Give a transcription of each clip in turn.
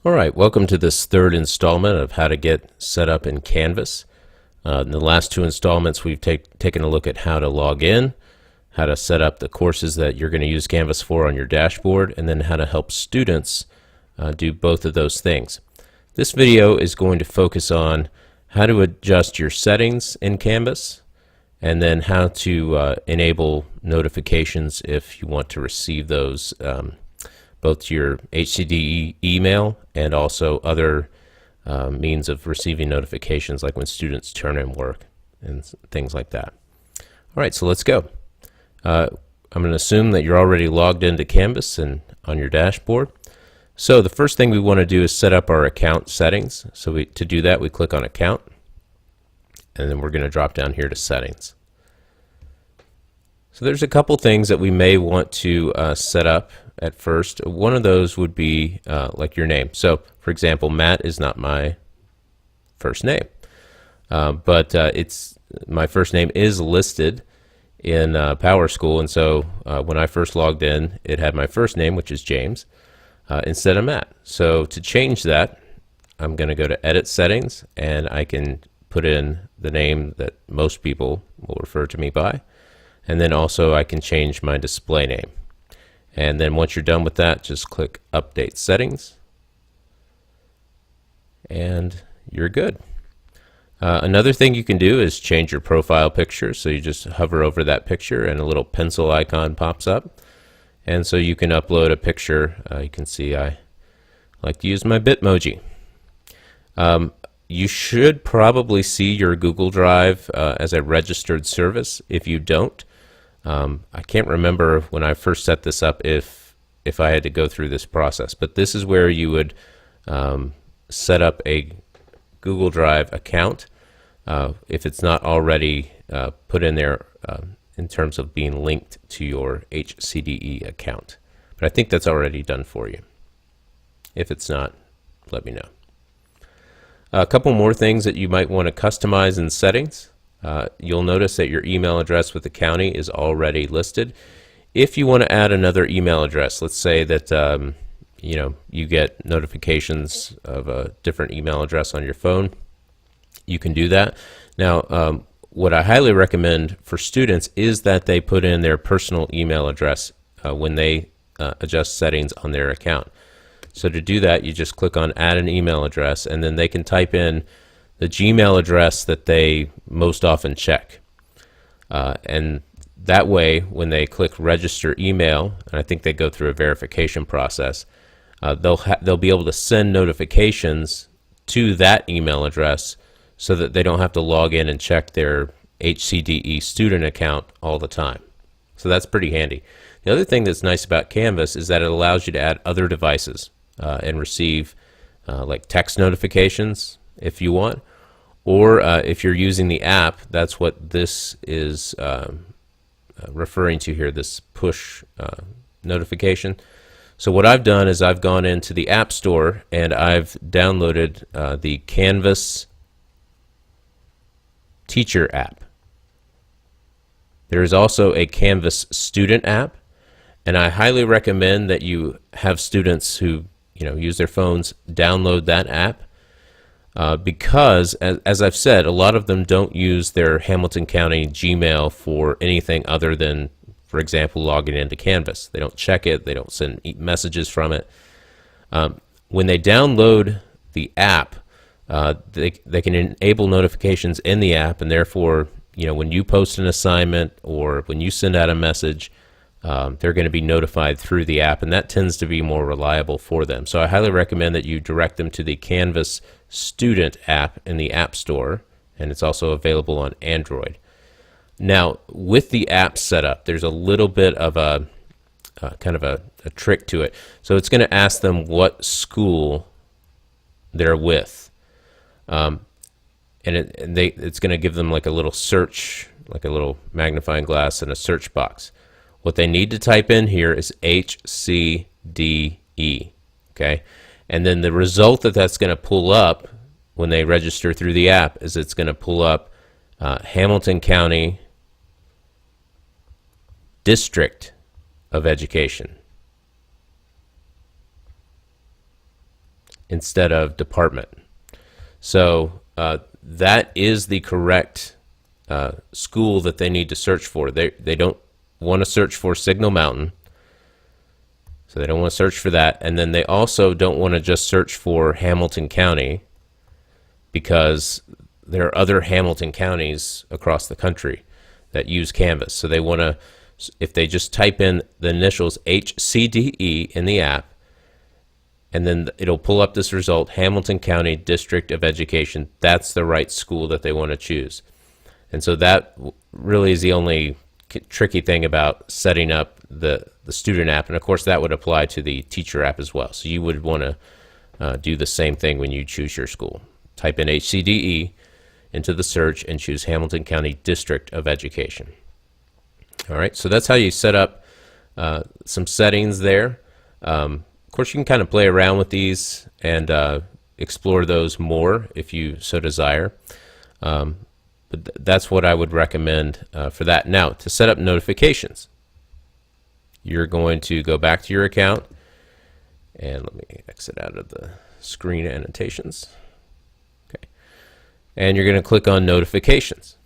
All right, welcome to this third installment of how to get set up in Canvas. In the last two installments, we've taken a look at how to log in, how to set up the courses that you're going to use Canvas for on your dashboard, and then how to help students do both of those things. This video is going to focus on how to adjust your settings in Canvas, and then how to enable notifications if you want to receive those both to your HCDE email and also other means of receiving notifications, like when students turn in work and things like that. All right, so let's go. I'm going to assume that you're already logged into Canvas and on your dashboard. So the first thing we want to do is set up our account settings. So to do that, we click on Account, and then we're going to drop down here to Settings. So there's a couple things that we may want to set up at first. One of those would be like your name. So for example, Matt is not my first name, but my first name is listed in PowerSchool, and so when I first logged in, it had my first name, which is James, instead of Matt. So to change that, I'm going to go to Edit Settings, and I can put in the name that most people will refer to me by, and then also I can change my display name. And then once you're done with that, just click Update Settings, and you're good. Another thing you can do is change your profile picture. So you just hover over that picture and a little pencil icon pops up, and so you can upload a picture. You can see I like to use my Bitmoji. You should probably see your Google Drive as a registered service. If you don't, I can't remember when I first set this up if I had to go through this process, but this is where you would set up a Google Drive account if it's not already put in there in terms of being linked to your HCDE account. But I think that's already done for you. If it's not, let me know. A couple more things that you might want to customize in settings. You'll notice that your email address with the county is already listed. If you want to add another email address, let's say that you get notifications of a different email address on your phone, you can do that. Now, what I highly recommend for students is that they put in their personal email address when they adjust settings on their account. So to do that, you just click on Add an Email Address, and then they can type in the Gmail address that they most often check. And that way, when they click Register Email, and I think they go through a verification process, they'll be able to send notifications to that email address so that they don't have to log in and check their HCDE student account all the time. So that's pretty handy. The other thing that's nice about Canvas is that it allows you to add other devices and receive like text notifications if you want, or if you're using the app, that's what this is referring to here, this push notification. So what I've done is I've gone into the App Store and I've downloaded the Canvas Teacher app. There is also a Canvas Student app, and I highly recommend that you have students who use their phones download that app. Because, as I've said, a lot of them don't use their Hamilton County Gmail for anything other than, for example, logging into Canvas. They don't check it. They don't send messages from it. When they download the app, they can enable notifications in the app, and therefore, when you post an assignment or when you send out a message, they're going to be notified through the app, and that tends to be more reliable for them. So I highly recommend that you direct them to the Canvas Student app in the App Store, and it's also available on Android. Now, with the app setup, there's a little bit of a kind of a trick to it. So it's going to ask them what school they're with, and it's going to give them like a little search, like a little magnifying glass and a search box. What they need to type in here is HCDE, okay? And then the result that's going to pull up when they register through the app is it's going to pull up Hamilton County District of Education. instead of department. So that is the correct school that they need to search for. They don't want to search for Signal Mountain, so they don't want to search for that. And then they also don't want to just search for Hamilton County, because there are other Hamilton counties across the country that use Canvas. So they want to, if they just type in the initials HCDE in the app, and then it'll pull up this result, Hamilton County District of Education, that's the right school that they want to choose. And so that really is the only tricky thing about setting up the student app. And of course that would apply to the teacher app as well. So you would want to do the same thing when you choose your school. Type in HCDE into the search and choose Hamilton County District of Education. All right, so that's how you set up some settings there. Of course, you can kind of play around with these and explore those more if you so desire. But that's what I would recommend for that. Now, to set up notifications, you're going to go back to your account, and let me exit out of the screen annotations. Okay, and you're going to click on notifications.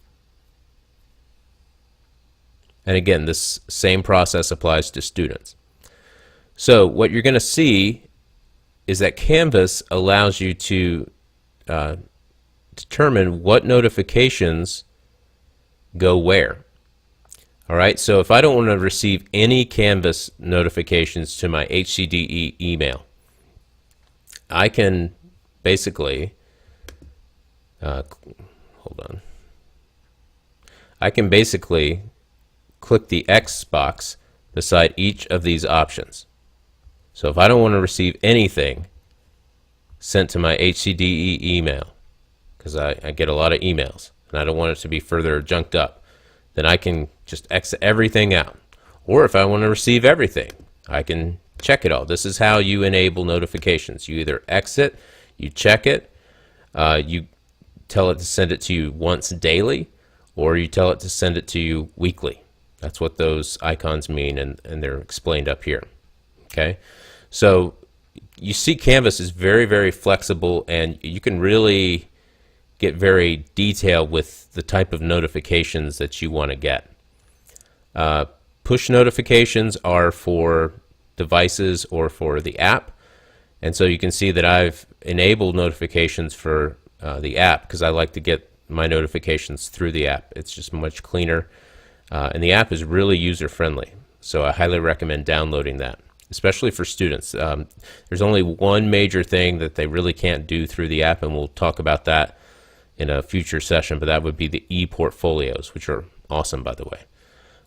And again, this same process applies to students. So what you're going to see is that Canvas allows you to determine what notifications go where. All right, so if I don't want to receive any Canvas notifications to my HCDE email, I can basically, hold on, I can basically click the X box beside each of these options. So if I don't want to receive anything sent to my HCDE email, because I get a lot of emails and I don't want it to be further junked up, then I can just exit everything out. Or if I want to receive everything, I can check it all. This is how you enable notifications. You either exit, you check it, you tell it to send it to you once daily, or you tell it to send it to you weekly. That's what those icons mean, and they're explained up here. Okay, so you see Canvas is very, very flexible, and you can really get very detailed with the type of notifications that you want to get. Push notifications are for devices or for the app, and so you can see that I've enabled notifications for the app because I like to get my notifications through the app. It's just much cleaner, and the app is really user-friendly, so I highly recommend downloading that, especially for students. There's only one major thing that they really can't do through the app, and we'll talk about that in a future session, but that would be the e-portfolios, which are awesome, by the way.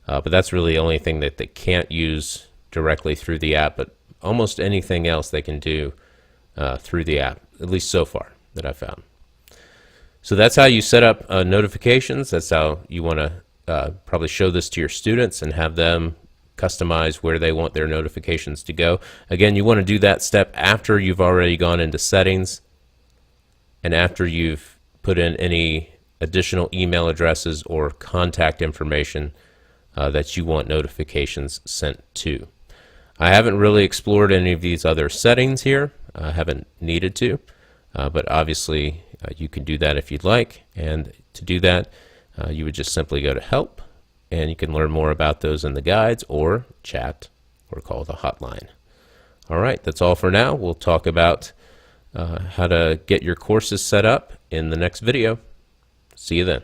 But that's really the only thing that they can't use directly through the app, but almost anything else they can do through the app, at least so far that I've found. So that's how you set up notifications. That's how you want to probably show this to your students and have them customize where they want their notifications to go. Again, you want to do that step after you've already gone into settings and after you've put in any additional email addresses or contact information that you want notifications sent to. I haven't really explored any of these other settings here. I haven't needed to, but obviously you can do that if you'd like. And to do that, you would just simply go to Help, and you can learn more about those in the guides or chat or call the hotline. All right, that's all for now. We'll talk about how to get your courses set up in the next video. See you then.